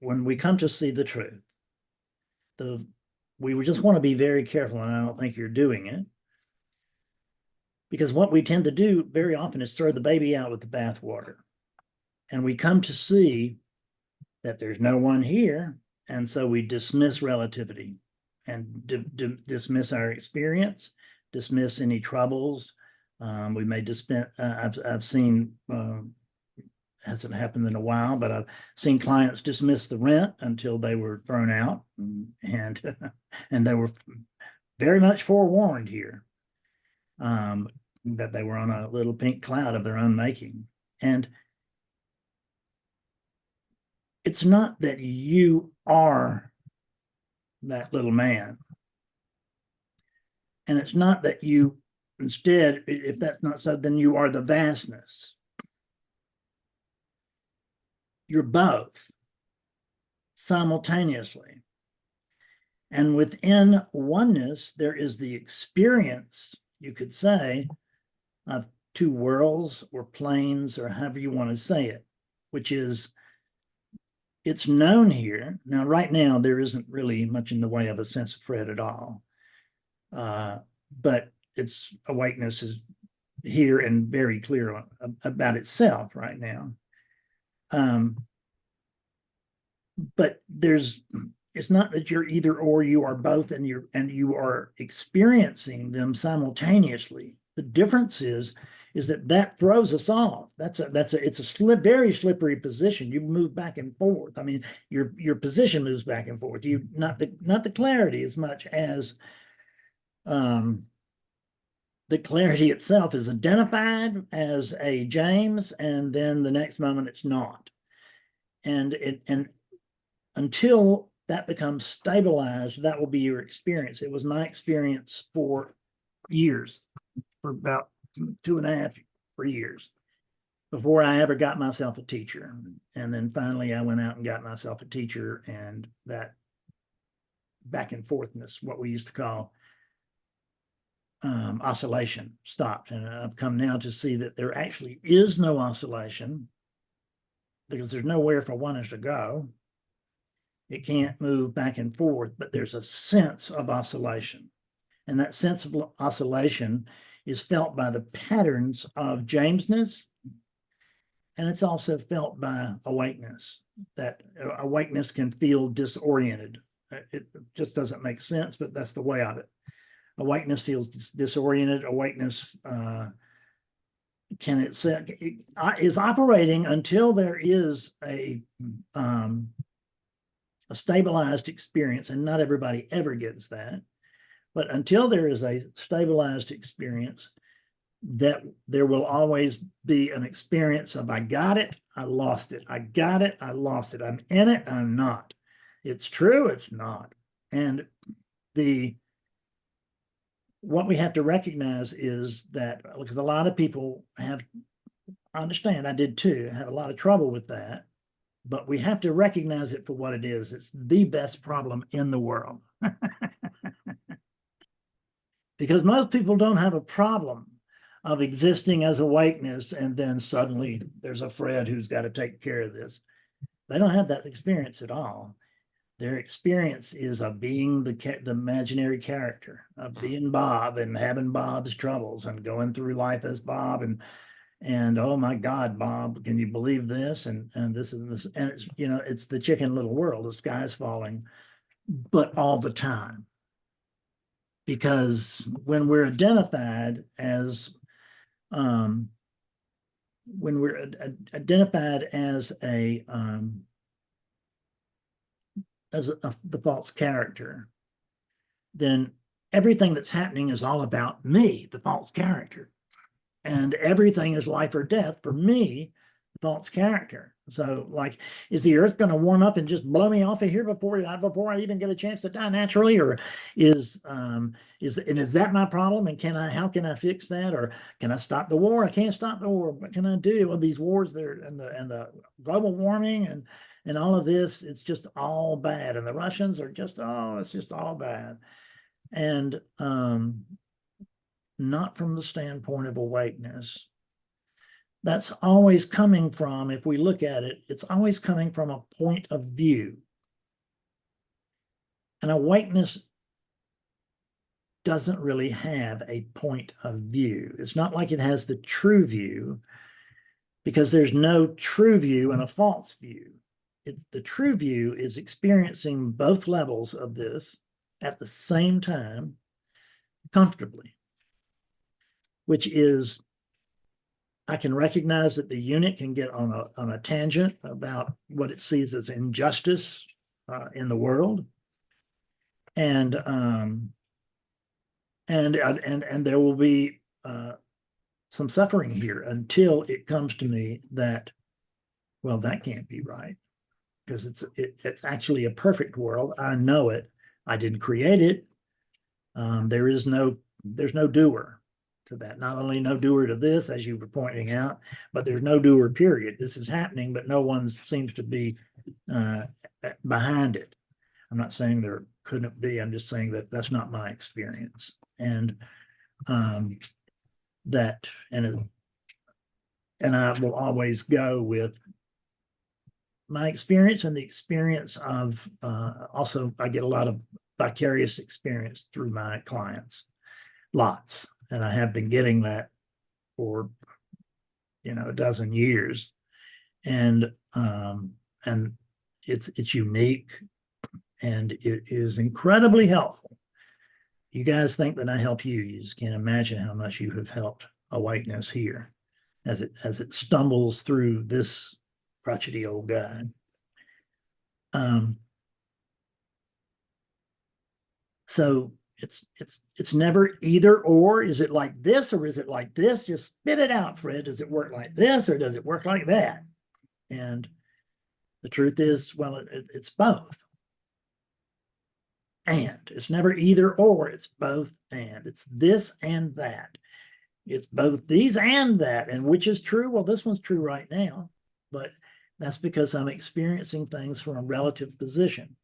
when we come to see the truth, we just want to be very careful, and I don't think you're doing it, because what we tend to do very often is throw the baby out with the bathwater. And we come to see that there's no one here, and so we dismiss relativity and dismiss our experience, dismiss any troubles. We may dismiss, I've seen, hasn't happened in a while, but I've seen clients dismiss the rent until they were thrown out, and they were very much forewarned here that they were on a little pink cloud of their own making. And it's not that you are that little man. And it's not that you, instead, if that's not so, then you are the vastness. You're both simultaneously. And within oneness, there is the experience, you could say, of two worlds or planes, or however you want to say it, which is, it's known here. Now, right now, there isn't really much in the way of a sense of Fred at all. But its awakeness is here and very clear about itself right now. But it's not that you're either or, you are both, and you are experiencing them simultaneously. The difference is that throws us off. It's a very slippery position. You move back and forth. I mean, your position moves back and forth. You not the clarity as much as the clarity itself is identified as a James, and then the next moment it's not. And until that becomes stabilized, that will be your experience. It was my experience for years, for about 2.5 years, before I ever got myself a teacher. And then finally I went out and got myself a teacher, and that back and forthness, what we used to call oscillation, stopped. And I've come now to see that there actually is no oscillation, because there's nowhere for oneness to go. It can't move back and forth, but there's a sense of oscillation. And that sense of oscillation is felt by the patterns of Jamesness, and it's also felt by awakeness. That awakeness can feel disoriented. It just doesn't make sense, but that's the way of it. Awakeness feels disoriented. Awakeness is operating until there is a stabilized experience, and not everybody ever gets that. But until there is a stabilized experience, that there will always be an experience of, I got it, I lost it, I got it, I lost it, I'm in it, I'm not. It's true, it's not. And what we have to recognize is that, because a lot of people have, I understand, I did too, have a lot of trouble with that, but we have to recognize it for what it is. It's the best problem in the world. Because most people don't have a problem of existing as awakeness, and then suddenly there's a Fred who's got to take care of this. They don't have that experience at all. Their experience is of being the imaginary character, of being Bob and having Bob's troubles and going through life as Bob, and oh my God, Bob, can you believe this? And this and this, and it's, it's the Chicken Little world. The sky's falling, but all the time. Because when we're identified as the false character, then everything that's happening is all about me, the false character. And everything is life or death for me, the false character. So, like, is the earth going to warm up and just blow me off of here before I even get a chance to die naturally? Or is that my problem? And how can I fix that? Or can I stop the war? I can't stop the war. What can I do? Well, these wars there, and the global warming and all of this, it's just all bad. And the Russians are just, it's just all bad. And not from the standpoint of awakeness. that's always coming from, if we look at it, it's always coming from a point of view. And awakeness doesn't really have a point of view. It's not like it has the true view, because there's no true view and a false view. The true view is experiencing both levels of this at the same time comfortably, which is, I can recognize that the unit can get on a tangent about what it sees as injustice in the world, and there will be some suffering here until it comes to me that, well, that can't be right, because it's actually a perfect world. I know it. I didn't create it. There's no doer to that. Not only no doer to this, as you were pointing out, but there's no doer, period. This is happening, but no one seems to be behind it. I'm not saying there couldn't be. I'm just saying that that's not my experience. And that, and I will always go with my experience and the experience of, also, I get a lot of vicarious experience through my clients, lots. And I have been getting that for, a dozen years. And it's unique, and it is incredibly helpful. You guys think that I help you. You just can't imagine how much you have helped awakeness here as it stumbles through this crotchety old guy. So it's never either or. Is it like this or is it like this? Just spit it out, Fred. Does it work like this or does it work like that? And the truth is, well, it's both. And it's never either or, it's both and. It's this and that. It's both these and that. And which is true? Well, this one's true right now, but that's because I'm experiencing things from a relative position.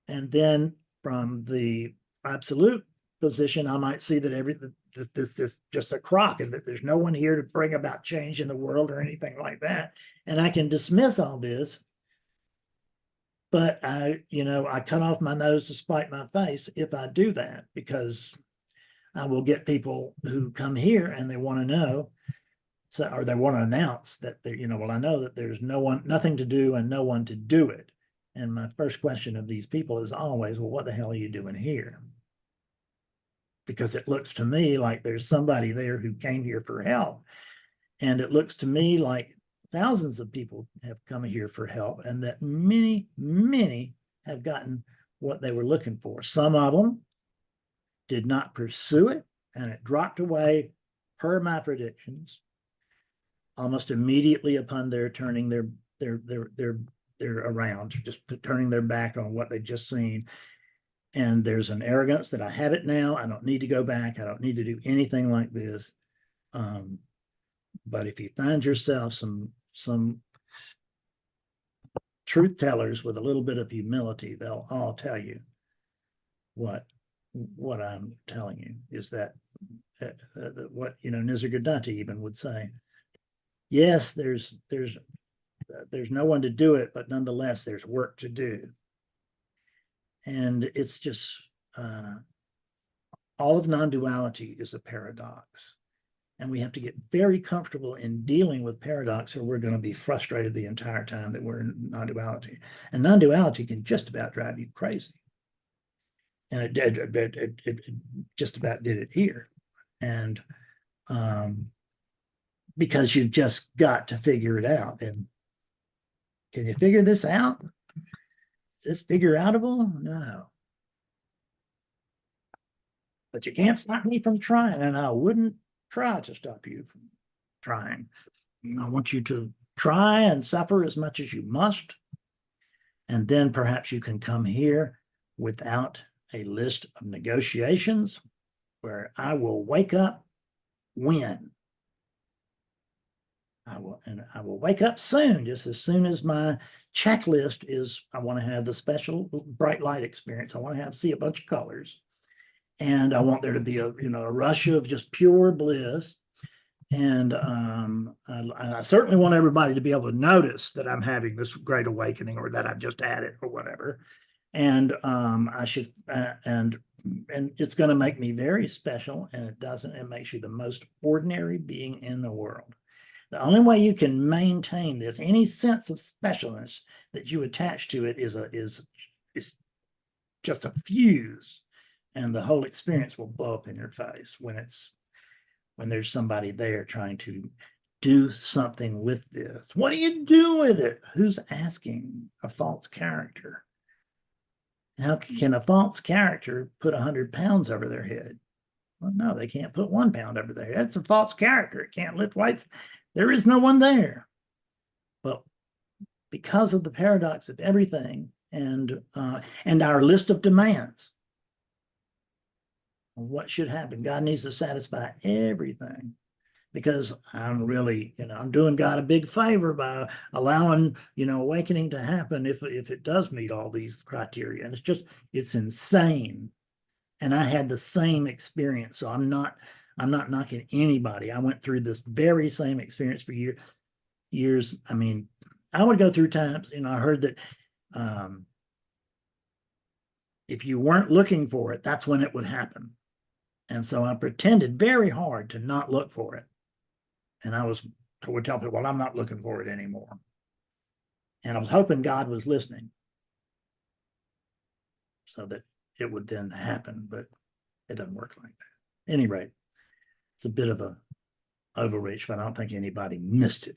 And then from the absolute position, I might see that this is just a crock, and that there's no one here to bring about change in the world or anything like that. And I can dismiss all this, but I cut off my nose to spite my face if I do that, because I will get people who come here and they want to know, or they want to announce that well, I know that there's nothing to do and no one to do it. And my first question of these people is always, well, what the hell are you doing here? Because it looks to me like there's somebody there who came here for help. And it looks to me like thousands of people have come here for help, and that many, many have gotten what they were looking for. Some of them did not pursue it, and it dropped away per my predictions almost immediately upon their turning their around, just turning their back on what they've just seen. And there's an arrogance that I have it now. I don't need to go back. I don't need to do anything like this. But if you find yourself some truth tellers with a little bit of humility, they'll all tell you what I'm telling you is that what Nisargadatta even would say. Yes, there's no one to do it, but nonetheless, there's work to do. And it's just all of non-duality is a paradox. And we have to get very comfortable in dealing with paradox, or we're going to be frustrated the entire time that we're in non-duality. And non-duality can just about drive you crazy. And it just about did it here. And because you've just got to figure it out. And can you figure this out? Is this figure outable? No. But you can't stop me from trying, and I wouldn't try to stop you from trying. I want you to try and suffer as much as you must, and then perhaps you can come here without a list of negotiations, where I will wake up when. I will wake up soon, just as soon as my checklist is, I want to have the special bright light experience. I want to see a bunch of colors. And I want there to be a rush of just pure bliss. And I certainly want everybody to be able to notice that I'm having this great awakening, or that I've just had it, or whatever. And I should, and it's going to make me very special, and it doesn't. It makes you the most ordinary being in the world. The only way you can maintain this, any sense of specialness that you attach to it, is just a fuse, and the whole experience will blow up in your face when there's somebody there trying to do something with this. What do you do with it? Who's asking? A false character. How can a false character put 100 pounds over their head? Well, no, they can't put 1 pound over their head. It's a false character. It can't lift weights. There is no one there. But because of the paradox of everything, and our list of demands, what should happen? God needs to satisfy everything, because I'm really, I'm doing God a big favor by allowing, awakening to happen if it does meet all these criteria. And it's insane. And I had the same experience. So I'm not knocking anybody. I went through this very same experience for years. I mean, I would go through times, I heard that if you weren't looking for it, that's when it would happen. And so I pretended very hard to not look for it. And I would tell people, well, I'm not looking for it anymore. And I was hoping God was listening so that it would then happen, but it doesn't work like that. At any rate, it's a bit of a overreach, but I don't think anybody missed it.